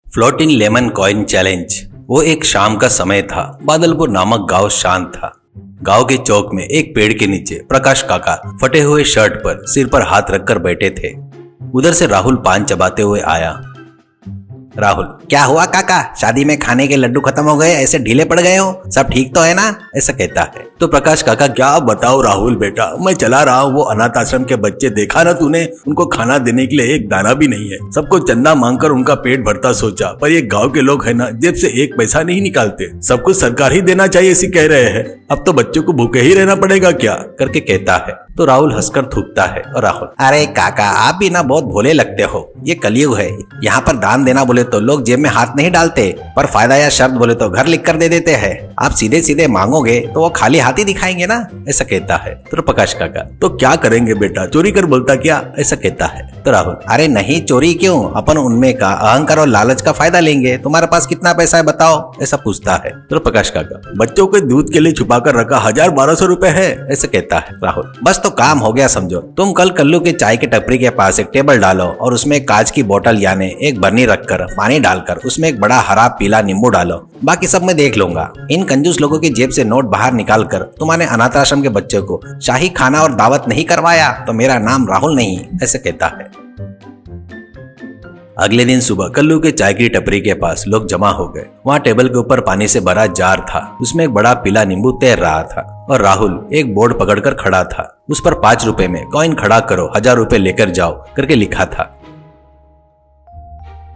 Floating lemon coin challenge. वो एक शाम का समय था। बादलपुर नामक गांव शांत था। गांव के चौक में एक पेड़ के नीचे प्रकाश काका फटे हुए शर्ट पर सिर पर हाथ रखकर बैठे थे। उधर से राहुल पान चबाते हुए आया। राहुल, क्या हुआ काका? शादी में खाने के लड्डू खत्म हो गए, ऐसे ढीले पड़ गए हो? सब ठीक तो है ना? ऐसा कहता है। तो प्रकाश काका, क्या बताओ राहुल बेटा, मैं चला रहा हूँ वो अनाथ आश्रम के बच्चे, देखा ना तूने, उनको खाना देने के लिए एक दाना भी नहीं है। सबको चंदा मांगकर उनका पेट भरता सोचा, पर ये गाँव के लोग है ना, जेब से एक पैसा नहीं निकालते। सब कुछ सरकार ही देना चाहिए ऐसी कह रहे हैं। अब तो बच्चों को भूखे ही रहना पड़ेगा क्या, करके कहता है। तो राहुल हंसकर थूकता है और राहुल, अरे काका आप भी ना बहुत भोले लगते हो। ये कलयुग है, यहाँ पर दान देना बोले तो लोग जेब में हाथ नहीं डालते, पर फायदा या शर्त बोले तो घर लिख कर दे देते हैं। आप सीधे सीधे मांगोगे तो वो खाली हाथ ही दिखाएंगे ना, ऐसा कहता है। तो प्रकाश काका, तो क्या करेंगे बेटा, चोरी कर बोलता क्या, ऐसा कहता है। तो राहुल, अरे नहीं चोरी क्यों, अपन उनमें का अहंकार और लालच का फायदा लेंगे। तुम्हारे पास कितना पैसा है बताओ, ऐसा पूछता है। तो प्रकाश काका, बच्चों के दूध के लिए छुपा कर रखा 1000-1200 रुपए है, ऐसा कहता है। राहुल, बस तो काम हो गया समझो। तुम कल कल्लू के चाय के टपरी के पास एक टेबल डालो और उसमें एक कांच की बोतल यानी एक बर्नी रखकर पानी डालकर उसमें एक बड़ा हरा पीला नींबू डालो। बाकी सब मैं देख लूंगा। इन कंजूस लोगों की जेब से नोट बाहर निकाल कर तुम्हारे अनाथ आश्रम के बच्चों को शाही खाना और दावत नहीं करवाया तो मेरा नाम राहुल नहीं, ऐसे कहता है। अगले दिन सुबह कल्लू के चाय की टपरी के पास लोग जमा हो गए। वहाँ टेबल के ऊपर पानी से भरा जार था, उसमें एक बड़ा पीला नींबू तैर रहा था और राहुल एक बोर्ड पकड़कर खड़ा था। उस पर 5 रुपए में कॉइन खड़ा करो, 1000 रुपए लेकर जाओ करके लिखा था।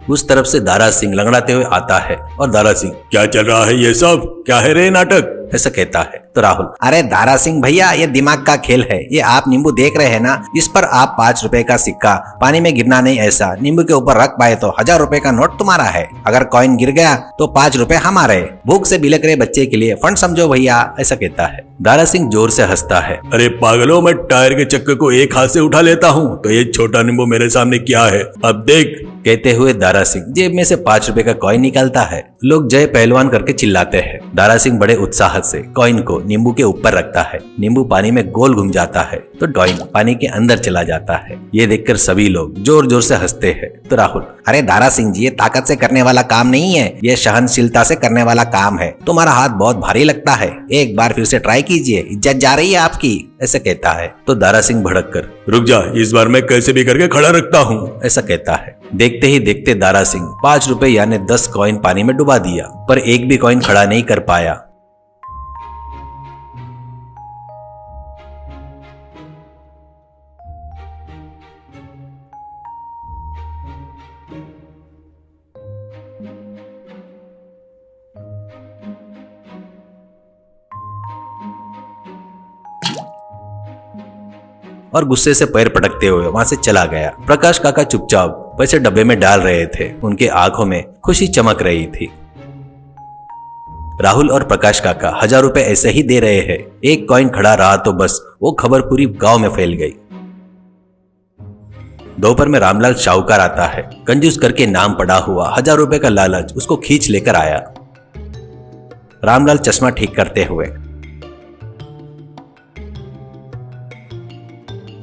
उस तरफ से दारा सिंह लंगड़ाते हुए आता है और दारा सिंह, क्या चल रहा है ये सब, क्या है रे नाटक, ऐसा कहता है। तो राहुल, अरे दारा सिंह भैया ये दिमाग का खेल है। ये आप नींबू देख रहे हैं ना, इस पर आप 5 रुपए का सिक्का पानी में गिरना नहीं, ऐसा नींबू के ऊपर रख पाए तो 1000 रुपए का नोट तुम्हारा है। अगर कॉइन गिर गया तो 5 रुपए हमारे। भूख से बिलक रहे बच्चे के लिए फंड समझो भैया, ऐसा कहता है। दारा सिंह जोर से हंसता है। अरे पागलों, मैं टायर के चक्कर को एक हाथ से उठा लेता हूँ तो ये छोटा नींबू मेरे सामने क्या है, अब देख, कहते हुए दारा सिंह जेब में से 5 रुपए का कॉइन निकालता है। लोग जय पहलवान करके चिल्लाते हैं। दारा सिंह बड़े उत्साह से कॉइन को नींबू के ऊपर रखता है। नींबू पानी में गोल घूम जाता है तो कॉइन पानी के अंदर चला जाता है। ये देखकर सभी लोग जोर जोर से हंसते हैं। तो राहुल, अरे दारा सिंह जी ये ताकत से करने वाला काम नहीं है, ये सहनशीलता से करने वाला काम है। तुम्हारा हाथ बहुत भारी लगता है, एक बार फिर से ट्राई कीजिए, इज्जत जा रही है आपकी, ऐसा कहता है। तो दारा सिंह भड़क कर, रुक जा, इस बार मैं कैसे भी करके खड़ा रखता हूँ, ऐसा कहता है। देखते ही देखते दारा सिंह 5 रुपए यानी 10 कॉइन पानी में डुबा दिया, पर एक भी कॉइन खड़ा नहीं कर पाया। और गुस्से से पैर पटकते हुए वहां से चला गया। प्रकाश काका चुपचाप पैसे डब्बे में डाल रहे थे। उनके आंखों में खुशी चमक रही थी। राहुल और प्रकाश काका 1000 रुपए ऐसे ही दे रहे हैं। एक कॉइन खड़ा रहा तो बस वो खबर पूरी गांव में फैल गई। दोपहर में रामलाल शाहूकार आता है। कंजूस करके नाम पड़ा हुआ 1000 रुपए का लालच उसको खींच लेकर आया। रामलाल चश्मा ठीक करते हुए,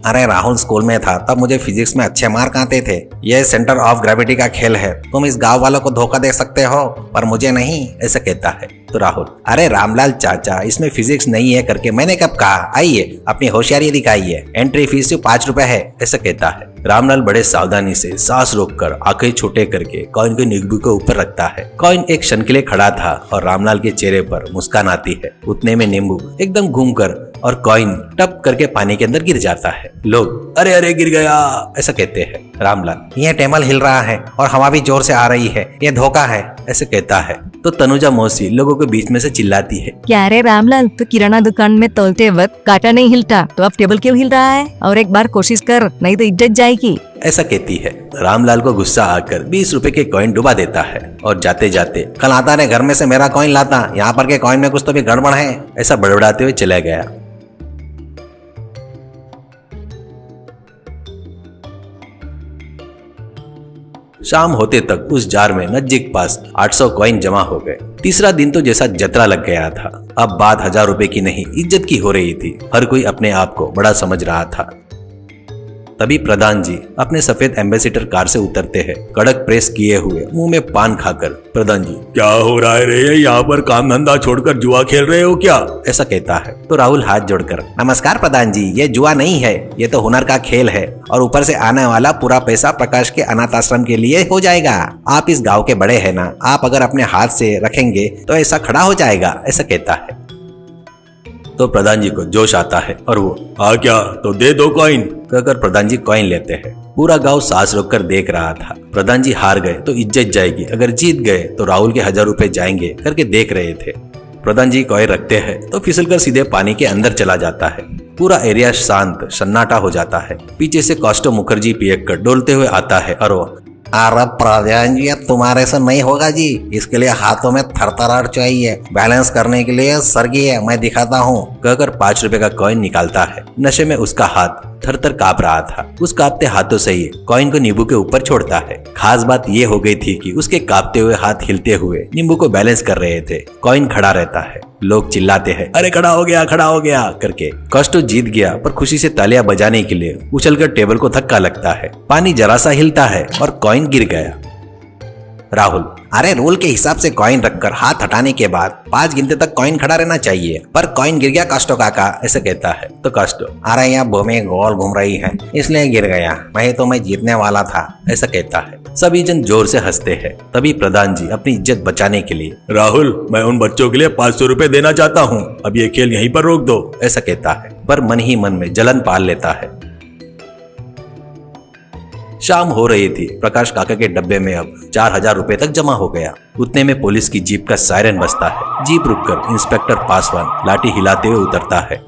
अरे राहुल स्कूल में था तब मुझे फिजिक्स में अच्छे मार्क आते थे। यह सेंटर ऑफ ग्रेविटी का खेल है, तुम इस गांव वालों को धोखा दे सकते हो पर मुझे नहीं, ऐसा कहता है। तो राहुल, अरे रामलाल चाचा इसमें फिजिक्स नहीं है करके मैंने कब कहा, आइए अपनी होशियारी दिखाइए, एंट्री फीस सिर्फ 5 रुपए है, ऐसा कहता है। रामलाल बड़े सावधानी से सांस रोककर आंखें छोटे करके कॉइन को नींबू के ऊपर रखता है। कॉइन एक क्षण के लिए खड़ा था और रामलाल के चेहरे पर मुस्कान आती है। उतने में नींबू एकदम घूमकर और कॉइन टप करके पानी के अंदर गिर जाता है। लोग अरे अरे गिर गया, ऐसा कहते हैं। रामलाल, यह टेबल हिल रहा है और हवा भी जोर से आ रही है, यह धोखा है, ऐसे कहता है। तो तनुजा मौसी लोगों के बीच में से चिल्लाती है, क्या रे रामलाल, तो किराना दुकान में तोलते वक्त कांटा नहीं हिलता तो अब टेबल क्यों हिल रहा है? और एक बार कोशिश कर, नहीं तो इज्जत जाएगी, ऐसा कहती है। रामलाल को गुस्सा आकर 20 रुपए के कॉइन डुबा देता है और जाते जाते, कल आता ने घर में से मेरा कॉइन लाता, यहाँ पर के कॉइन में कुछ तो भी गड़बड़ है, ऐसा बड़बड़ाते हुए चला गया। शाम होते तक उस जार में नजदीक पास 800 कॉइन जमा हो गए। तीसरा दिन तो जैसा जतरा लग गया था। अब बात 1000 रुपए की नहीं, इज्जत की हो रही थी। हर कोई अपने आप को बड़ा समझ रहा था। तभी प्रधान जी अपने सफेद एम्बेसिडर कार से उतरते हैं, कड़क प्रेस किए हुए, मुंह में पान खाकर। प्रधान जी, क्या हो रहा है रे? यहाँ पर काम धंधा छोड़कर जुआ खेल रहे हो क्या? ऐसा कहता है तो राहुल हाथ जोड़कर, नमस्कार प्रधान जी, ये जुआ नहीं है, ये तो हुनर का खेल है और ऊपर से आने वाला पूरा पैसा प्रकाश के अनाथ आश्रम के लिए हो जाएगा। आप इस गांव के बड़े हैं ना, आप अगर अपने हाथ से रखेंगे तो ऐसा खड़ा हो जाएगा, ऐसा कहता है। तो प्रधान जी को जोश आता है और वो, हाँ क्या? तो दे दो कॉइन। कहकर प्रधान जी कॉइन लेते हैं। पूरा गांव सांस रोककर देख रहा था। प्रधान जी हार गए तो इज्जत जाएगी, अगर जीत गए तो राहुल के 1000 रुपए जाएंगे करके देख रहे थे। प्रधान जी कॉइन रखते हैं तो फिसलकर सीधे पानी के अंदर चला जाता है। पूरा एरिया शांत सन्नाटा हो जाता है। पीछे से कौस्टो मुखर्जी पियक कर डोलते हुए आता है और वो, अरे प्रधान जी, तुम्हारे से नहीं होगा जी, इसके लिए हाथों में थरथराहट चाहिए, बैलेंस करने के लिए सरगिए, मैं दिखाता हूँ। कहकर 5 रुपए का कॉइन निकालता है। नशे में उसका हाथ थर-थर कांप रहा था। उस कांपते हाथों से ही कॉइन को नींबू के ऊपर छोड़ता है। खास बात ये हो गई थी कि उसके कांपते हुए हाथ हिलते हुए नींबू को बैलेंस कर रहे थे। कॉइन खड़ा रहता है। लोग चिल्लाते हैं, अरे खड़ा हो गया करके। कॉस्टो जीत गया पर खुशी से तालियां बजाने के लिए उछलकर टेबल को धक्का लगता है। पानी जरा सा हिलता है और कॉइन गिर गया। राहुल, अरे रूल के हिसाब से कॉइन रखकर हाथ हटाने के बाद 5 गिनते तक कॉइन खड़ा रहना चाहिए, पर कॉइन गिर गया कास्टो काका, ऐसे कहता है। तो कास्टो, अरे यहाँ भूमि गोल घूम रही है इसलिए गिर गया, वही तो मैं जीतने वाला था, ऐसा कहता है। सभी जन जोर से हंसते हैं। तभी प्रधान जी अपनी इज्जत बचाने के लिए, राहुल, मैं उन बच्चों के लिए 500 रुपए देना चाहता हूँ, अब ये खेल यहीं पर रोक दो, ऐसा कहता है, पर मन ही मन में जलन पाल लेता है। शाम हो रही थी। प्रकाश काका के डब्बे में अब 4000 रुपए तक जमा हो गया। उतने में पुलिस की जीप का सायरन बजता है। जीप रुककर इंस्पेक्टर पासवान लाठी हिलाते हुए उतरता है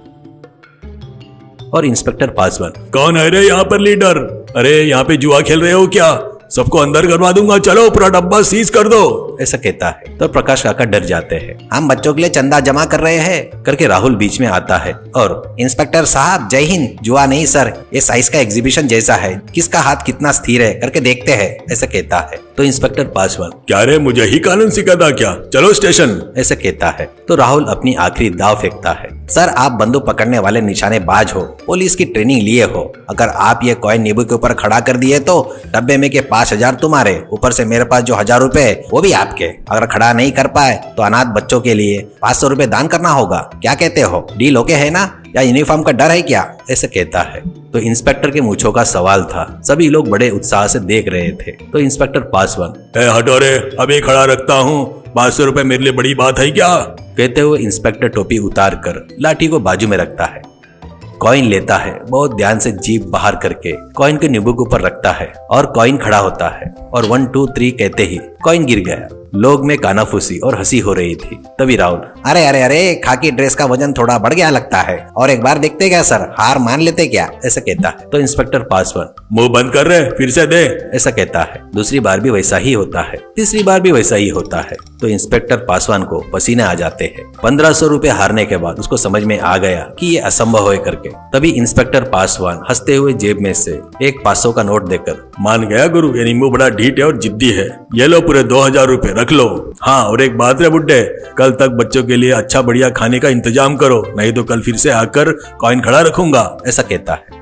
और इंस्पेक्टर पासवान, कौन है रे यहाँ पर लीडर? अरे यहाँ पे जुआ खेल रहे हो क्या? सबको अंदर करवा दूंगा, चलो पूरा डब्बा सीज कर दो, ऐसा कहता है। तो प्रकाश काका डर जाते हैं। हम बच्चों के लिए चंदा जमा कर रहे हैं करके राहुल बीच में आता है और, इंस्पेक्टर साहब जय हिंद, जुआ नहीं सर, ये साइंस का एग्जीबिशन जैसा है, किसका हाथ कितना स्थिर है करके देखते हैं, ऐसा कहता है। तो इंस्पेक्टर पासवान, क्या रे, मुझे ही कानून सिखाता क्या? चलो स्टेशन, ऐसा कहता है। तो राहुल अपनी आखिरी दाव फेंकता है, सर आप बंदूक पकड़ने वाले निशानेबाज हो, पुलिस की ट्रेनिंग लिए हो, अगर आप ये कॉइन नींबू के ऊपर खड़ा कर दिए तो डब्बे में के 5000 तुम्हारे, ऊपर से मेरे पास जो 1000 रुपए वो भी आपके। अगर खड़ा नहीं कर पाए तो अनाथ बच्चों के लिए 500 रुपए दान करना होगा, क्या कहते हो? डील ओके है ना, या यूनिफॉर्म का डर है क्या, ऐसा कहता है। तो इंस्पेक्टर के मूंछों का सवाल था। सभी लोग बड़े उत्साह से देख रहे थे। तो इंस्पेक्टर पासवान, हटो रे, अभी खड़ा रखता हूँ, 500 रुपए मेरे लिए बड़ी बात है क्या? कहते हुए इंस्पेक्टर टोपी उतार कर लाठी को बाजू में रखता है। कॉइन लेता है, बहुत ध्यान से जीभ बाहर करके कॉइन के नींबू के ऊपर रखता है और कॉइन खड़ा होता है और 1 2 3 कहते ही कॉइन गिर गया। लोग में कानाफूसी और हंसी हो रही थी। तभी राहुल, अरे अरे अरे, खाकी ड्रेस का वजन थोड़ा बढ़ गया लगता है, और एक बार देखते क्या सर, हार मान लेते क्या, ऐसा कहता है। तो इंस्पेक्टर पासवान, मुंह बंद कर रहे, फिर से दे, ऐसा कहता है। दूसरी बार भी वैसा ही होता है, तीसरी बार भी वैसा ही होता है। तो इंस्पेक्टर पासवान को पसीने आ जाते हैं। 1500 रुपए हारने के बाद उसको समझ में आ गया कि ये असंभव है करके। तभी इंस्पेक्टर पासवान हंसते हुए जेब में से एक 500 का नोट देकर, मान गया गुरु, ये नींबू बड़ा ढीठ है और जिद्दी है, ये लो पूरे 2000 रुपए रख लो। हाँ, और एक बात रे बुड्ढे, कल तक बच्चों के लिए अच्छा बढ़िया खाने का इंतजाम करो, नहीं तो कल फिर से आकर कॉइन खड़ा रखूंगा, ऐसा कहता है।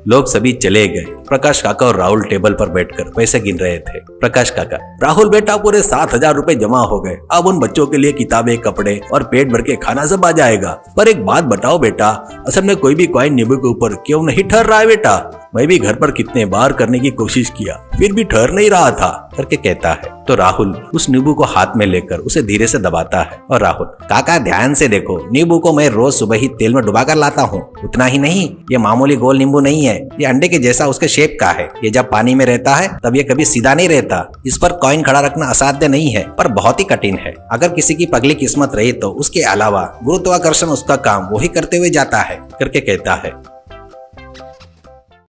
लोग सभी चले गए। प्रकाश काका और राहुल टेबल पर बैठकर पैसे गिन रहे थे। प्रकाश काका, राहुल बेटा पूरे 7000 रुपए जमा हो गए, अब उन बच्चों के लिए किताबें, कपड़े और पेट भर के खाना सब आ जाएगा। पर एक बात बताओ बेटा, असल में कोई भी कॉइन नींबू के ऊपर क्यों नहीं ठहर रहा है बेटा? मैं भी घर पर कितने बार करने की कोशिश किया, फिर भी ठहर नहीं रहा था, करके कहता है। तो राहुल उस नींबू को हाथ में लेकर उसे धीरे से दबाता है और राहुल, काका ध्यान से देखो, नींबू को मैं रोज सुबह ही तेल में डुबा कर लाता हूँ। उतना ही नहीं, ये मामूली गोल नींबू नहीं है, ये अंडे के जैसा उसके शेप का है। ये जब पानी में रहता है तब ये कभी सीधा नहीं रहता। इस पर कॉइन खड़ा रखना असाध्य नहीं है, पर बहुत ही कठिन है। अगर किसी की पगली किस्मत रही तो उसके अलावा गुरुत्वाकर्षण उसका काम वही करते हुए जाता है, करके कहता है।